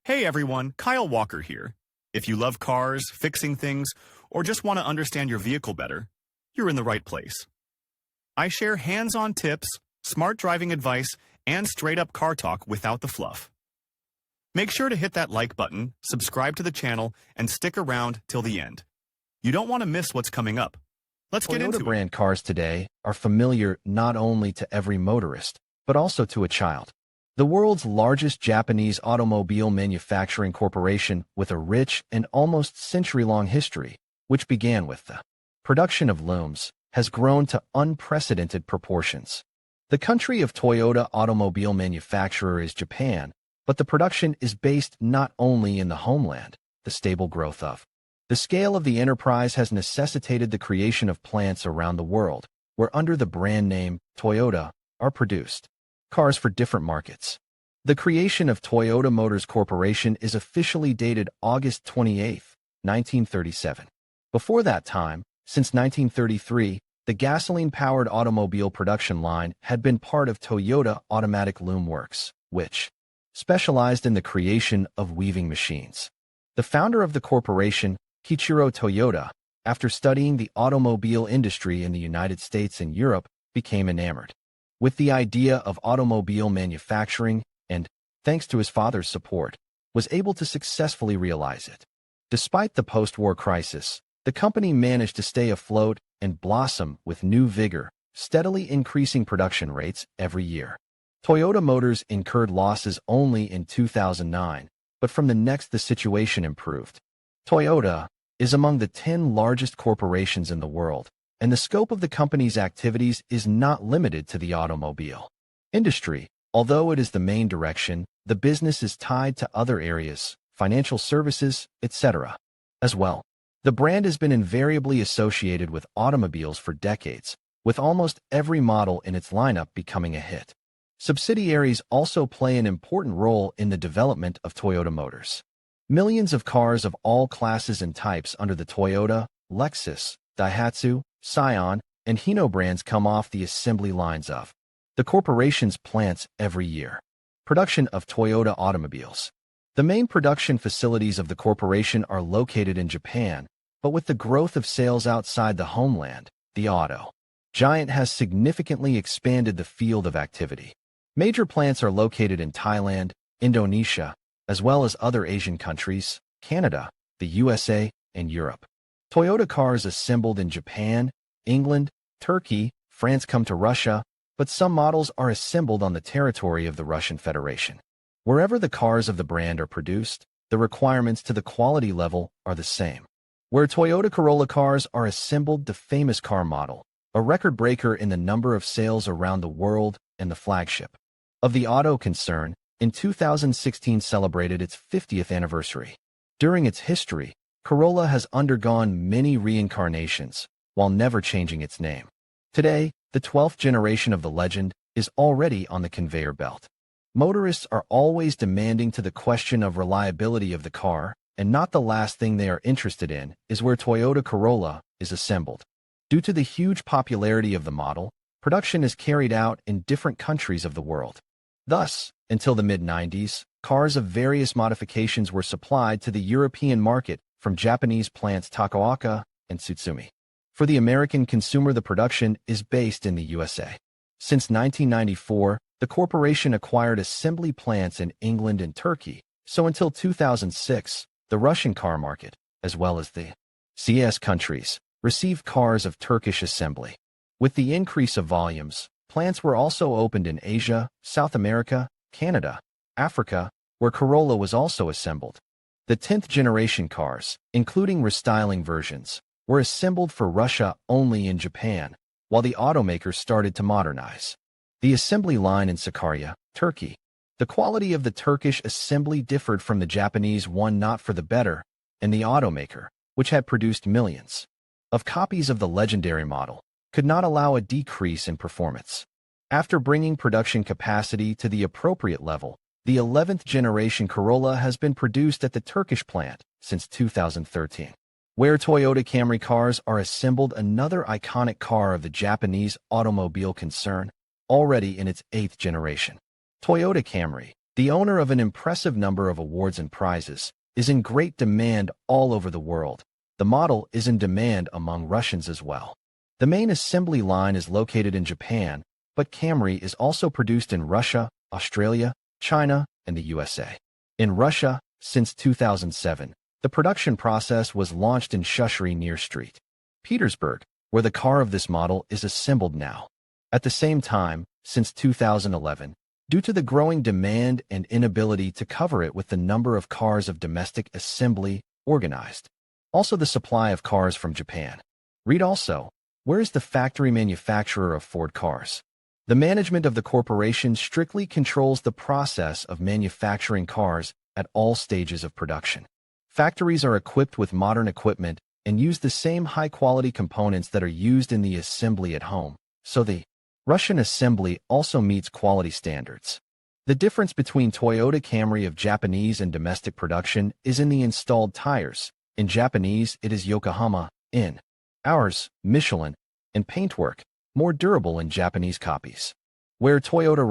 Hey everyone, Kyle Walker here. If you love cars, fixing things, or just want to understand your vehicle better, you're in the right place. I share hands-on tips, smart driving advice, and straight-up car talk without the fluff. Make sure to hit that like button, subscribe to the channel, and stick around till the end. You don't want to miss what's coming up. Let's get into Toyota it. brand cars today are familiar not only to every motorist, but also to a child. The world's largest Japanese automobile manufacturing corporation with a rich and almost century-long history, which began with the production of looms, has grown to unprecedented proportions. The country of Toyota automobile manufacturer is Japan, but the production is based not only in the homeland, the stable growth of. The scale of the enterprise has necessitated the creation of plants around the world, where under the brand name Toyota are produced cars for different markets. The creation of Toyota Motors Corporation is officially dated August 28, 1937. Before that time, since 1933, the gasoline-powered automobile production line had been part of Toyota Automatic Loom Works, which specialized in the creation of weaving machines. The founder of the corporation, Kiichiro Toyota, after studying the automobile industry in the United States and Europe, became enamored with the idea of automobile manufacturing and, thanks to his father's support, was able to successfully realize it. Despite the post-war crisis, the company managed to stay afloat and blossom with new vigor, steadily increasing production rates every year. Toyota Motors incurred losses only in 2009, but from the next the situation improved. Toyota is among the 10 largest corporations in the world, and the scope of the company's activities is not limited to the automobile industry. Although it is the main direction, the business is tied to other areas, financial services, etc. as well. The brand has been invariably associated with automobiles for decades, with almost every model in its lineup becoming a hit. Subsidiaries also play an important role in the development of Toyota Motors. Millions of cars of all classes and types under the Toyota, Lexus, Daihatsu, Scion, and Hino brands come off the assembly lines of the corporation's plants every year. Production of Toyota automobiles. The main production facilities of the corporation are located in Japan, but with the growth of sales outside the homeland, the auto giant has significantly expanded the field of activity. Major plants are located in Thailand, Indonesia, as well as other Asian countries, Canada, the USA, and Europe. Toyota cars assembled in Japan, England, Turkey, France come to Russia, but some models are assembled on the territory of the Russian Federation. Wherever the cars of the brand are produced, the requirements to the quality level are the same. Where Toyota Corolla cars are assembled, the famous car model, a record breaker in the number of sales around the world, and the flagship of the auto concern, in 2016 celebrated its 50th anniversary. During its history, Corolla has undergone many reincarnations, while never changing its name. Today, the 12th generation of the legend is already on the conveyor belt. Motorists are always demanding to the question of reliability of the car, and not the last thing they are interested in is where Toyota Corolla is assembled. Due to the huge popularity of the model, production is carried out in different countries of the world. Thus, until the mid-90s, cars of various modifications were supplied to the European market from Japanese plants Takaoka and Tsutsumi. For the American consumer, the production is based in the USA. Since 1994, the corporation acquired assembly plants in England and Turkey, so until 2006, the Russian car market, as well as the CIS countries, received cars of Turkish assembly. With the increase of volumes, plants were also opened in Asia, South America, Canada, Africa, where Corolla was also assembled. The 10th generation cars, including restyling versions, were assembled for Russia only in Japan, while the automakers started to modernize the assembly line in Sakarya, Turkey. The quality of the Turkish assembly differed from the Japanese one, not for the better, and the automaker, which had produced millions of copies of the legendary model, could not allow a decrease in performance. After bringing production capacity to the appropriate level, the 11th generation Corolla has been produced at the Turkish plant since 2013. Where Toyota Camry cars are assembled, another iconic car of the Japanese automobile concern, already in its 8th generation. Toyota Camry, The owner of an impressive number of awards and prizes, is in great demand all over the world. The model is in demand among Russians as well. The main assembly line is located in Japan, but Camry is also produced in Russia, Australia, China, and the USA. In Russia, since 2007, the production process was launched in Shushry near St. Petersburg, where the car of this model is assembled now. At the same time, since 2011, due to the growing demand and inability to cover it with the number of cars of domestic assembly organized. Also the supply of cars from Japan. Read also, where is the factory manufacturer of Ford cars? The management of the corporation strictly controls the process of manufacturing cars at all stages of production. Factories are equipped with modern equipment and use the same high-quality components that are used in the assembly at home, so the Russian assembly also meets quality standards. The difference between Toyota Camry of Japanese and domestic production is in the installed tires. In Japanese, it is Yokohama, in ours, Michelin, and paintwork, more durable in Japanese copies. Where Toyota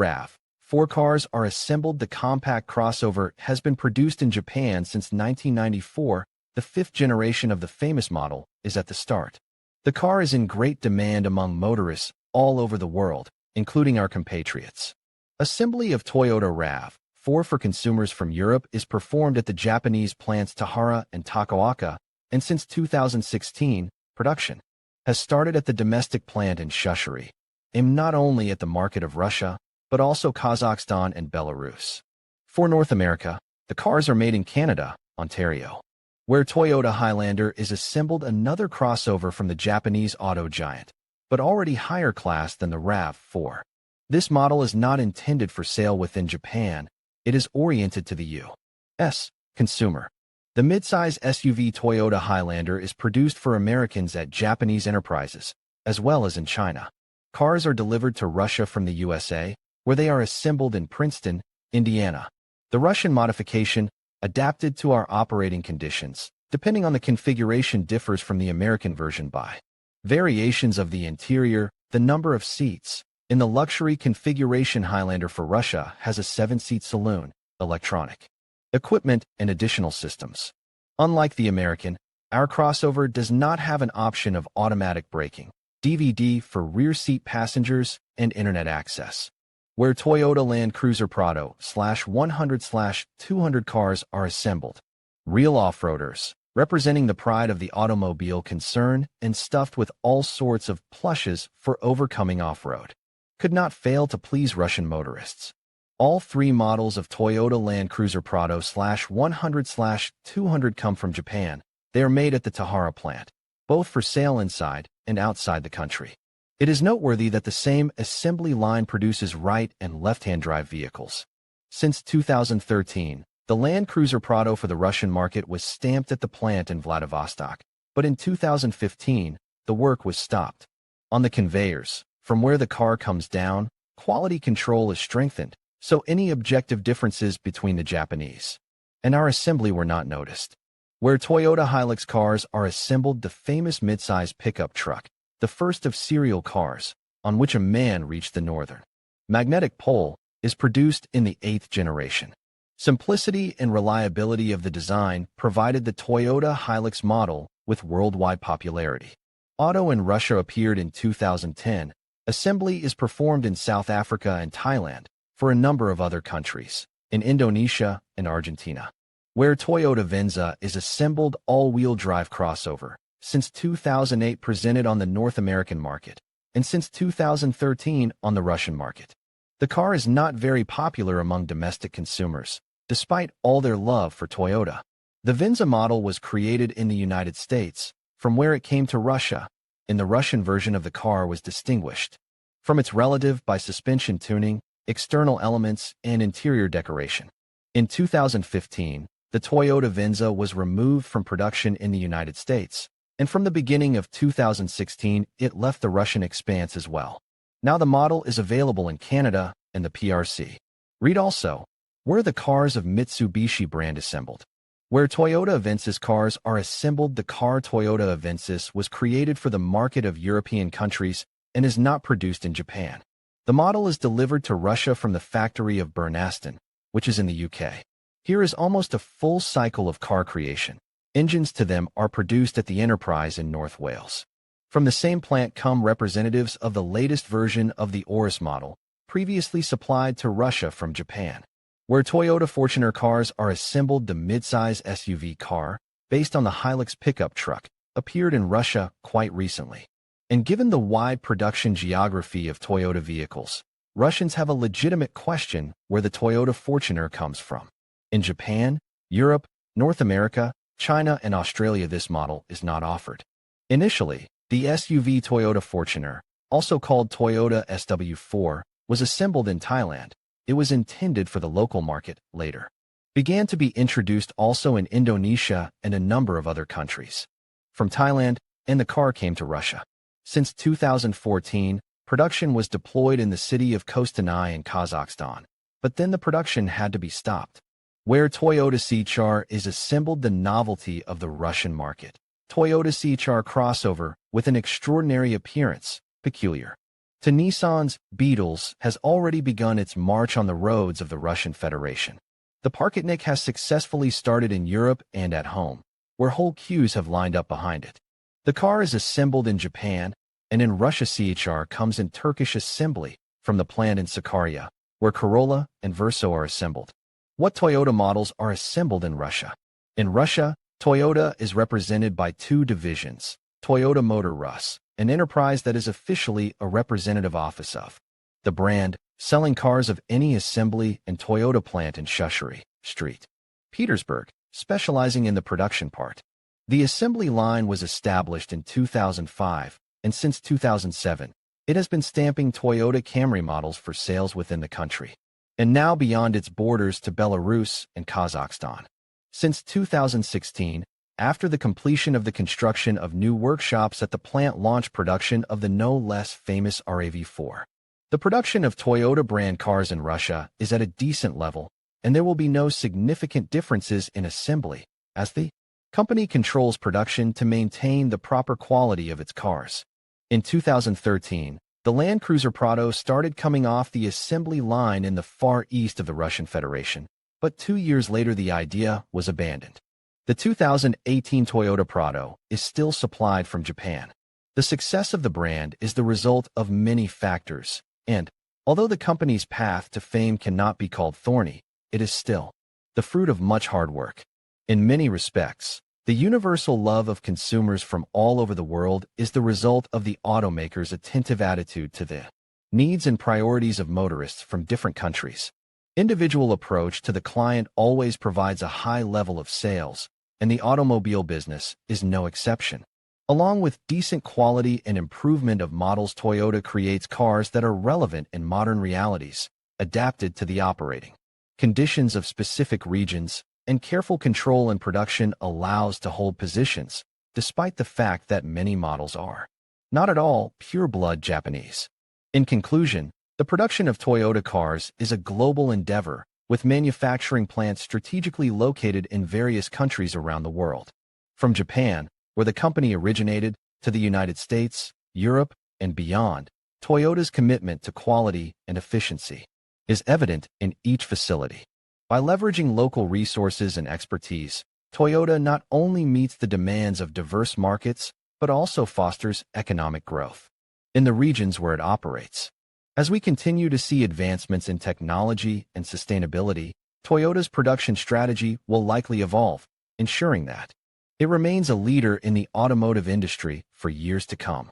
RAV4 cars are assembled, the compact crossover has been produced in Japan since 1994. The fifth generation of the famous model is at the start. The car is in great demand among motorists all over the world, including our compatriots. Assembly of Toyota RAV4 for consumers from Europe is performed at the Japanese plants Tahara and Takaoka, and since 2016, production has started at the domestic plant in Shushry, aimed not only at the market of Russia, but also Kazakhstan and Belarus. For North America, the cars are made in Canada, Ontario. Where Toyota Highlander is assembled, another crossover from the Japanese auto giant, but already higher class than the RAV4. This model is not intended for sale within Japan. It is oriented to the U.S. consumer. The midsize SUV Toyota Highlander is produced for Americans at Japanese enterprises, as well as in China. Cars are delivered to Russia from the USA, where they are assembled in Princeton, Indiana. The Russian modification, adapted to our operating conditions, depending on the configuration, differs from the American version by variations of the interior, the number of seats. In the luxury configuration, Highlander for Russia has a 7-seat saloon, electronic equipment, and additional systems. Unlike the American, our crossover does not have an option of automatic braking, DVD for rear seat passengers, and internet access. Where Toyota Land Cruiser Prado /100/200 cars are assembled. Real off-roaders, representing the pride of the automobile concern and stuffed with all sorts of plushes for overcoming off-road, could not fail to please Russian motorists. All three models of Toyota Land Cruiser Prado /100/200 come from Japan. They are made at the Tahara plant, both for sale inside and outside the country. It is noteworthy that the same assembly line produces right and left-hand drive vehicles. Since 2013, the Land Cruiser Prado for the Russian market was stamped at the plant in Vladivostok, but in 2015, the work was stopped. On the conveyors, from where the car comes down, quality control is strengthened, so any objective differences between the Japanese and our assembly were not noticed. Where Toyota Hilux cars are assembled, the famous midsize pickup truck, the first of serial cars, on which a man reached the northern magnetic pole, is produced in the 8th generation. Simplicity and reliability of the design provided the Toyota Hilux model with worldwide popularity. Auto in Russia appeared in 2010. Assembly is performed in South Africa and Thailand, for a number of other countries, in Indonesia and Argentina. Where Toyota Venza is assembled, all-wheel drive crossover, since 2008 presented on the North American market, and since 2013 on the Russian market. The car is not very popular among domestic consumers, despite all their love for Toyota. The Venza model was created in the United States, from where it came to Russia. In the Russian version of the car was distinguished from its relative by suspension tuning, external elements, and interior decoration. In 2015, the Toyota Venza was removed from production in the United States, and from the beginning of 2016, it left the Russian expanse as well. Now the model is available in Canada and the PRC. Read also, where the cars of Mitsubishi brand assembled. Where Toyota Avensis cars are assembled, the car Toyota Avensis was created for the market of European countries and is not produced in Japan. The model is delivered to Russia from the factory of Bernaston, which is in the UK. Here is almost a full cycle of car creation. Engines to them are produced at the Enterprise in North Wales. From the same plant come representatives of the latest version of the Urus model, previously supplied to Russia from Japan. Where Toyota Fortuner cars are assembled, the midsize SUV car, based on the Hilux pickup truck, appeared in Russia quite recently. And given the wide production geography of Toyota vehicles, Russians have a legitimate question where the Toyota Fortuner comes from. In Japan, Europe, North America, China, and Australia, this model is not offered. Initially, the SUV Toyota Fortuner, also called Toyota SW4, was assembled in Thailand. It was intended for the local market later. Began to be introduced also in Indonesia and a number of other countries. From Thailand, and the car came to Russia. Since 2014, production was deployed in the city of Kostanay in Kazakhstan, but then the production had to be stopped. Where Toyota C-Char is assembled, the novelty of the Russian market. Toyota C-Char crossover with an extraordinary appearance, peculiar to Nissan's Beetles, has already begun its march on the roads of the Russian Federation. The Parketnik has successfully started in Europe and at home, where whole queues have lined up behind it. The car is assembled in Japan, and in Russia C-Char comes in Turkish assembly from the plant in Sakarya, where Corolla and Verso are assembled. What Toyota models are assembled in Russia? In Russia, Toyota is represented by two divisions, Toyota Motor Rus, an enterprise that is officially a representative office of the brand, selling cars of any assembly, and Toyota plant in Shushari Street, Petersburg, specializing in the production part. The assembly line was established in 2005, and since 2007, it has been stamping Toyota Camry models for sales within the country, and now beyond its borders to Belarus and Kazakhstan. Since 2016, after the completion of the construction of new workshops at the plant, launched production of the no less famous RAV4. The production of Toyota brand cars in Russia is at a decent level, and there will be no significant differences in assembly, as the company controls production to maintain the proper quality of its cars. In 2013, the Land Cruiser Prado started coming off the assembly line in the far east of the Russian Federation, but 2 years later the idea was abandoned. The 2018 Toyota Prado is still supplied from Japan. The success of the brand is the result of many factors, and, although the company's path to fame cannot be called thorny, it is still the fruit of much hard work. In many respects, the universal love of consumers from all over the world is the result of the automaker's attentive attitude to the needs and priorities of motorists from different countries. Individual approach to the client always provides a high level of sales, and the automobile business is no exception. Along with decent quality and improvement of models, Toyota creates cars that are relevant in modern realities, adapted to the operating conditions of specific regions, and careful control in production allows to hold positions, despite the fact that many models are not at all pure-blood Japanese. In conclusion, the production of Toyota cars is a global endeavor, with manufacturing plants strategically located in various countries around the world. From Japan, where the company originated, to the United States, Europe, and beyond, Toyota's commitment to quality and efficiency is evident in each facility. By leveraging local resources and expertise, Toyota not only meets the demands of diverse markets, but also fosters economic growth in the regions where it operates. As we continue to see advancements in technology and sustainability, Toyota's production strategy will likely evolve, ensuring that it remains a leader in the automotive industry for years to come.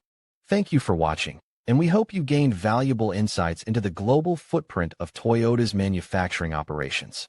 Thank you for watching, and we hope you gained valuable insights into the global footprint of Toyota's manufacturing operations.